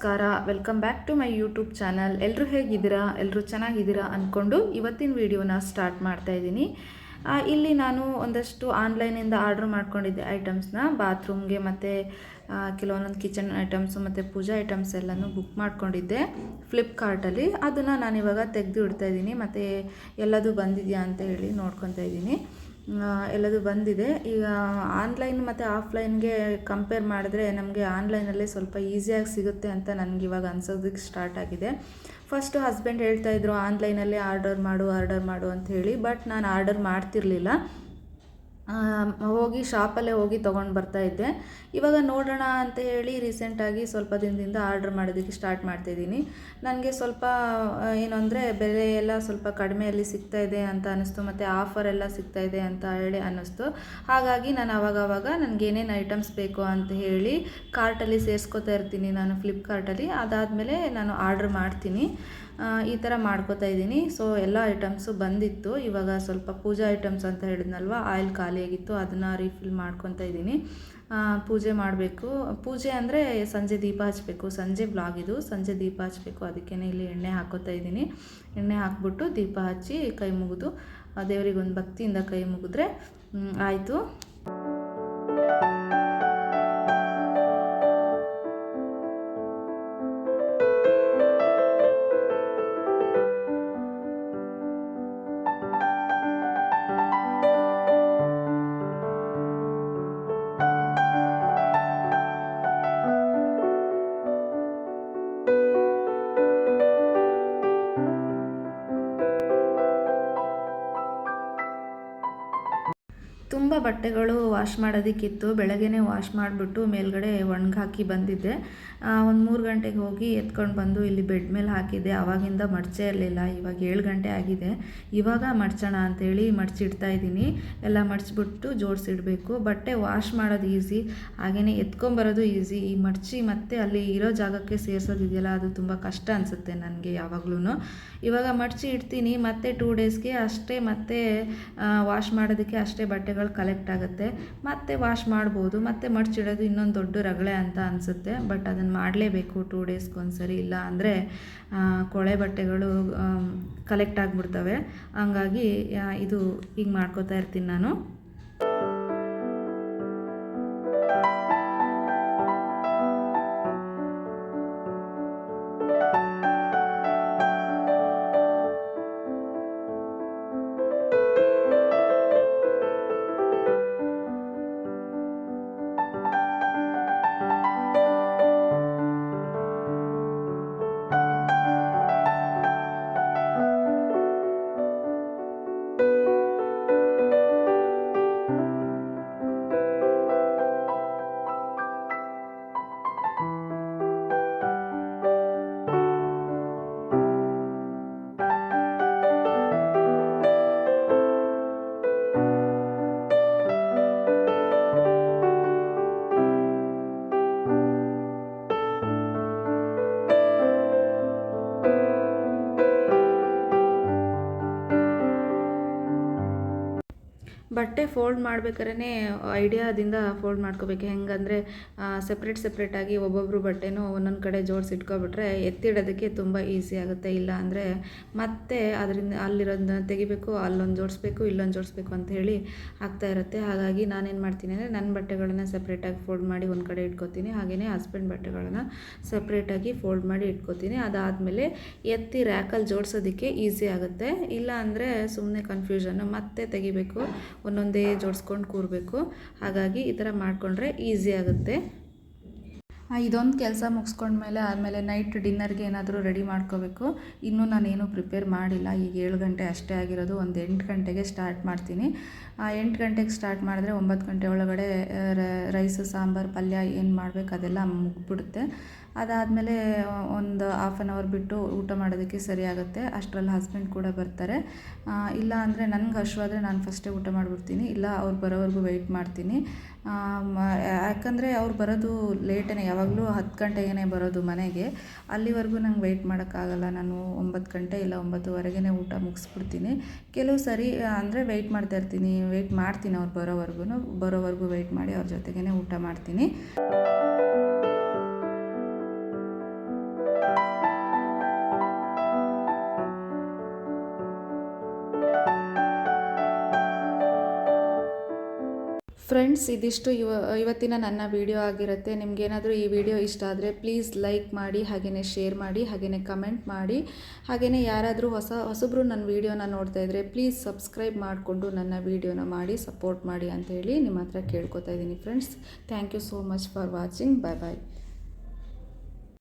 ನಮಸ್ಕಾರ, welcome back to my YouTube channel. ಎಲ್ಲರೂ ಹೇಗಿದ್ದೀರಾ? ಎಲ್ಲರೂ ಚೆನ್ನಾಗಿದ್ದೀರಾ ಅಂದ್ಕೊಂಡು ಇವತ್ತಿನ ವಿಡಿಯೋನ ಸ್ಟಾರ್ಟ್ ಮಾಡ್ತಾ ಇದ್ದೀನಿ. ಇಲ್ಲಿ ನಾನು ಒಂದಷ್ಟು ಆನ್ಲೈನಿಂದ ಆರ್ಡ್ರ್ ಮಾಡ್ಕೊಂಡಿದ್ದೆ ಐಟಮ್ಸ್ನ, ಬಾತ್ರೂಮ್ಗೆ ಮತ್ತು ಕೆಲವೊಂದೊಂದು ಕಿಚನ್ ಐಟಮ್ಸು ಮತ್ತು ಪೂಜಾ ಐಟಮ್ಸ್ ಎಲ್ಲನೂ ಬುಕ್ ಮಾಡ್ಕೊಂಡಿದ್ದೆ ಫ್ಲಿಪ್ಕಾರ್ಟಲ್ಲಿ. ಅದನ್ನು ನಾನಿವಾಗ ತೆಗೆದು ಇಡ್ತಾ ಇದ್ದೀನಿ ಮತ್ತು ಎಲ್ಲದೂ ಬಂದಿದೆಯಾ ಅಂತ ಹೇಳಿ ನೋಡ್ಕೊತಾ ಇದ್ದೀನಿ. ಎಲ್ಲದು ಬಂದಿದೆ. ಈಗ ಆನ್ಲೈನ್ ಮತ್ತು ಆಫ್ಲೈನ್ಗೆ ಕಂಪೇರ್ ಮಾಡಿದ್ರೆ ನಮಗೆ ಆನ್ಲೈನಲ್ಲಿ ಸ್ವಲ್ಪ ಈಸಿಯಾಗಿ ಸಿಗುತ್ತೆ ಅಂತ ನನಗಿವಾಗ ಅನ್ಸೋದಕ್ಕೆ ಸ್ಟಾರ್ಟ್ ಆಗಿದೆ. ಫಸ್ಟು ಹಸ್ಬೆಂಡ್ ಹೇಳ್ತಾಯಿದ್ರು ಆನ್ಲೈನಲ್ಲಿ ಆರ್ಡರ್ ಮಾಡು ಅಂತ ಹೇಳಿ. ಬಟ್ ನಾನು ಆರ್ಡರ್ ಮಾಡ್ತಿರಲಿಲ್ಲ, ಹೋಗಿ ಶಾಪಲ್ಲೇ ಹೋಗಿ ತೊಗೊಂಡು ಬರ್ತಾಯಿದ್ದೆ. ಇವಾಗ ನೋಡೋಣ ಅಂತ ಹೇಳಿ ರೀಸೆಂಟಾಗಿ ಸ್ವಲ್ಪ ದಿನದಿಂದ ಆರ್ಡ್ರ್ ಮಾಡೋದಕ್ಕೆ ಸ್ಟಾರ್ಟ್ ಮಾಡ್ತಾಯಿದ್ದೀನಿ. ನನಗೆ ಸ್ವಲ್ಪ ಏನು ಅಂದರೆ ಬೆಲೆ ಎಲ್ಲ ಸ್ವಲ್ಪ ಕಡಿಮೆಯಲ್ಲಿ ಸಿಗ್ತಾಯಿದೆ ಅಂತ ಅನ್ನಿಸ್ತು, ಮತ್ತು ಆಫರ್ ಎಲ್ಲ ಸಿಗ್ತಾಯಿದೆ ಅಂತ ಹೇಳಿ ಅನ್ನಿಸ್ತು. ಹಾಗಾಗಿ ನಾನು ಆವಾಗವಾಗ ನನಗೇನೇನು ಐಟಮ್ಸ್ ಬೇಕು ಅಂತ ಹೇಳಿ ಕಾರ್ಟಲ್ಲಿ ಸೇರಿಸ್ಕೋತಾ ಇರ್ತೀನಿ ನಾನು ಫ್ಲಿಪ್ಕಾರ್ಟಲ್ಲಿ. ಅದಾದಮೇಲೆ ನಾನು ಆರ್ಡ್ರ್ ಮಾಡ್ತೀನಿ. ಈ ಥರ ಮಾಡ್ಕೋತಾ ಇದ್ದೀನಿ. ಸೊ ಎಲ್ಲ ಐಟಮ್ಸು ಬಂದಿತ್ತು. ಇವಾಗ ಸ್ವಲ್ಪ ಪೂಜಾ ಐಟಮ್ಸ್ ಅಂತ ಹೇಳಿದ್ನಲ್ವ, ಆಯಿಲ್ ಖಾಲಿಯಾಗಿತ್ತು, ಅದನ್ನು ರೀಫಿಲ್ ಮಾಡ್ಕೊತಾ ಇದ್ದೀನಿ. ಪೂಜೆ ಮಾಡಬೇಕು. ಪೂಜೆ ಅಂದರೆ ಸಂಜೆ ದೀಪ ಹಚ್ಚಬೇಕು. ಸಂಜೆ ಬ್ಲಾಗ್ ಇದು, ಸಂಜೆ ದೀಪ ಹಚ್ಚಬೇಕು. ಅದಕ್ಕೇ ಇಲ್ಲಿ ಎಣ್ಣೆ ಹಾಕೋತಾ ಇದ್ದೀನಿ. ಎಣ್ಣೆ ಹಾಕ್ಬಿಟ್ಟು ದೀಪ ಹಚ್ಚಿ ಕೈ ಮುಗಿದು ದೇವರಿಗೆ ಒಂದು ಭಕ್ತಿಯಿಂದ ಕೈ ಮುಗಿದ್ರೆ ಆಯಿತು. ತುಂಬ ಬಟ್ಟೆಗಳು ವಾಶ್ ಮಾಡೋದಕ್ಕಿತ್ತು. ಬೆಳಗ್ಗೆನೇ ವಾಶ್ ಮಾಡಿಬಿಟ್ಟು ಮೇಲ್ಗಡೆ ಒಣಗಾಕಿ ಬಂದಿದ್ದೆ. ಒಂದು 3 ಗಂಟೆಗೆ ಹೋಗಿ ಎತ್ಕೊಂಡು ಬಂದು ಇಲ್ಲಿ ಬೆಡ್ ಮೇಲೆ ಹಾಕಿದ್ದೆ. ಆವಾಗಿಂದ ಮಡಚೇ ಇರಲಿಲ್ಲ. ಇವಾಗ 7 ಗಂಟೆ ಆಗಿದೆ. ಇವಾಗ ಮಡ್ಚೋಣ ಅಂಥೇಳಿ ಮಡಚಿಡ್ತಾ ಇದ್ದೀನಿ. ಎಲ್ಲ ಮಡಚಿಬಿಟ್ಟು ಜೋಡಿಸಿಡಬೇಕು. ಬಟ್ಟೆ ವಾಶ್ ಮಾಡೋದು ಈಸಿ, ಹಾಗೆಯೇ ಎತ್ಕೊಂಬರೋದು ಈಸಿ. ಈ ಮಡಚಿ ಮತ್ತೆ ಅಲ್ಲಿ ಇರೋ ಜಾಗಕ್ಕೆ ಸೇರಿಸೋದಿದೆಯಲ್ಲ, ಅದು ತುಂಬ ಕಷ್ಟ ಅನಿಸುತ್ತೆ ನನಗೆ ಯಾವಾಗಲೂ. ಇವಾಗ ಮಡಚಿ ಇಡ್ತೀನಿ. ಮತ್ತೆ 2 ಡೇಸ್ಗೆ ಅಷ್ಟೇ ಮತ್ತೆ ವಾಶ್ ಮಾಡೋದಕ್ಕೆ ಅಷ್ಟೇ ಬಟ್ಟೆಗಳು ಕಲೆಕ್ಟ್ ಆಗುತ್ತೆ. ಮತ್ತೆ ವಾಶ್ ಮಾಡ್ಬೋದು. ಮತ್ತೆ ಮಡಚಿಡೋದು ಇನ್ನೊಂದು ದೊಡ್ಡ ರಗಳೆ ಅಂತ ಅನಿಸುತ್ತೆ. ಬಟ್ ಅದನ್ನು ಮಾಡಲೇಬೇಕು 2 ಡೇಸ್ಗೊಂದ್ಸರಿ, ಇಲ್ಲ ಅಂದರೆ ಕೊಳೆ ಬಟ್ಟೆಗಳು ಕಲೆಕ್ಟ್ ಆಗಿಬಿಡ್ತವೆ. ಹಂಗಾಗಿ ಇದು ಹೀಗೆ ಮಾಡ್ಕೋತಾ ಇರ್ತೀನಿ ನಾನು. ಬಟ್ಟೆ ಫೋಲ್ಡ್ ಮಾಡ್ಬೇಕಾದ್ರೆ ಐಡಿಯಾದಿಂದ ಫೋಲ್ಡ್ ಮಾಡ್ಕೋಬೇಕು. ಹೆಂಗಂದರೆ ಸೆಪ್ರೇಟಾಗಿ ಒಬ್ಬೊಬ್ಬರು ಬಟ್ಟೆನೂ ಒಂದೊಂದು ಕಡೆ ಜೋಡಿಸಿ ಇಟ್ಕೊಬಿಟ್ರೆ ಎತ್ತಿಡೋದಕ್ಕೆ ತುಂಬ ಈಸಿ ಆಗುತ್ತೆ. ಇಲ್ಲ ಅಂದರೆ ಮತ್ತೆ ಅದರಿಂದ ಅಲ್ಲಿರೋದನ್ನ ತೆಗಿಬೇಕು, ಅಲ್ಲೊಂದು ಜೋಡಿಸ್ಬೇಕು, ಇಲ್ಲೊಂದು ಜೋಡಿಸ್ಬೇಕು ಅಂತ ಹೇಳಿ ಆಗ್ತಾ ಇರುತ್ತೆ. ಹಾಗಾಗಿ ನಾನೇನು ಮಾಡ್ತೀನಿ ಅಂದರೆ ನನ್ನ ಬಟ್ಟೆಗಳನ್ನು ಸೆಪ್ರೇಟಾಗಿ ಫೋಲ್ಡ್ ಮಾಡಿ ಒಂದು ಕಡೆ ಇಟ್ಕೋತೀನಿ. ಹಾಗೆಯೇ ಹಸ್ಬೆಂಡ್ ಬಟ್ಟೆಗಳನ್ನು ಸೆಪ್ರೇಟಾಗಿ ಫೋಲ್ಡ್ ಮಾಡಿ ಇಟ್ಕೋತೀನಿ. ಅದಾದಮೇಲೆ ಎತ್ತಿ ರ್ಯಾಕಲ್ಲಿ ಜೋಡಿಸೋದಕ್ಕೆ ಈಸಿ ಆಗುತ್ತೆ. ಇಲ್ಲ ಅಂದರೆ ಸುಮ್ಮನೆ ಕನ್ಫ್ಯೂಷನ್ನು, ಮತ್ತೆ ತೆಗಿಬೇಕು, ಒಂದೊಂದೇ ಜೋಡಿಸ್ಕೊಂಡು ಕೂರಬೇಕು. ಹಾಗಾಗಿ ಈ ಥರ ಮಾಡಿಕೊಂಡ್ರೆ ಈಸಿ ಆಗುತ್ತೆ. ಇದೊಂದು ಕೆಲಸ ಮುಗಿಸ್ಕೊಂಡ್ಮೇಲೆ ಆದಮೇಲೆ ನೈಟ್ ಡಿನ್ನರ್ಗೆ ಏನಾದರೂ ರೆಡಿ ಮಾಡ್ಕೋಬೇಕು. ಇನ್ನೂ ನಾನೇನು ಪ್ರಿಪೇರ್ ಮಾಡಿಲ್ಲ. ಈಗ 7 ಗಂಟೆ ಅಷ್ಟೇ ಆಗಿರೋದು. ಒಂದು 8 ಗಂಟೆಗೆ ಸ್ಟಾರ್ಟ್ ಮಾಡ್ತೀನಿ. 8 ಗಂಟೆಗೆ ಸ್ಟಾರ್ಟ್ ಮಾಡಿದ್ರೆ 9 ಗಂಟೆ ಒಳಗಡೆ ರೈಸು, ಸಾಂಬಾರು, ಪಲ್ಯ ಏನು ಮಾಡಬೇಕು ಅದೆಲ್ಲ ಮುಗಿಬಿಡುತ್ತೆ. ಅದಾದಮೇಲೆ ಒಂದು ಹಾಫ್ ಆನ್ ಅವರ್ ಬಿಟ್ಟು ಊಟ ಮಾಡೋದಕ್ಕೆ ಸರಿ ಆಗುತ್ತೆ. ಅಷ್ಟರಲ್ಲಿ ಹಸ್ಬೆಂಡ್ ಕೂಡ ಬರ್ತಾರೆ. ಇಲ್ಲ ಅಂದರೆ ನನಗೆ ಹಶ್ವಾದರೆ ನಾನು ಫಸ್ಟೇ ಊಟ ಮಾಡಿಬಿಡ್ತೀನಿ. ಇಲ್ಲ ಅವ್ರು ಬರೋವರೆಗೂ ವೆಯ್ಟ್ ಮಾಡ್ತೀನಿ. ಯಾಕಂದರೆ ಅವ್ರು ಬರೋದು ಲೇಟೇ, ಯಾವಾಗಲೂ 10 ಗಂಟೆಗೇ ಬರೋದು ಮನೆಗೆ. ಅಲ್ಲಿವರೆಗೂ ನಂಗೆ ವೆಯ್ಟ್ ಮಾಡೋಕ್ಕಾಗಲ್ಲ. ನಾನು 9 ಗಂಟೆ ಇಲ್ಲ 9:15ಗೆ ಊಟ ಮುಗಿಸ್ಬಿಡ್ತೀನಿ. ಕೆಲವು ಸರಿ ಅಂದರೆ ವೆಯ್ಟ್ ಮಾಡ್ತೀನಿ ಅವ್ರು ಬರೋವರೆಗೂ ವೆಯ್ಟ್ ಮಾಡಿ ಅವ್ರ ಜೊತೆಗೇ ಊಟ ಮಾಡ್ತೀನಿ. ಫ್ರೆಂಡ್ಸ್, ಇದಿಷ್ಟು ಇವತ್ತಿನ ನನ್ನ ವಿಡಿಯೋ ಆಗಿರುತ್ತೆ. ನಿಮಗೇನಾದರೂ ಈ ವಿಡಿಯೋ ಇಷ್ಟ ಆದರೆ ಪ್ಲೀಸ್ ಲೈಕ್ ಮಾಡಿ, ಹಾಗೆಯೇ ಶೇರ್ ಮಾಡಿ, ಹಾಗೆಯೇ ಕಮೆಂಟ್ ಮಾಡಿ. ಹಾಗೆಯೇ ಯಾರಾದರೂ ಹೊಸಬ್ರು ನನ್ನ ವಿಡಿಯೋನ ನೋಡ್ತಾ ಇದ್ದರೆ ಪ್ಲೀಸ್ ಸಬ್ಸ್ಕ್ರೈಬ್ ಮಾಡಿಕೊಂಡು ನನ್ನ ವಿಡಿಯೋನ ಮಾಡಿ ಸಪೋರ್ಟ್ ಮಾಡಿ ಅಂಥೇಳಿ ನಿಮ್ಮ ಹತ್ರ ಕೇಳ್ಕೊತಾ ಇದ್ದೀನಿ friends. Thank you so much for watching. Bye bye.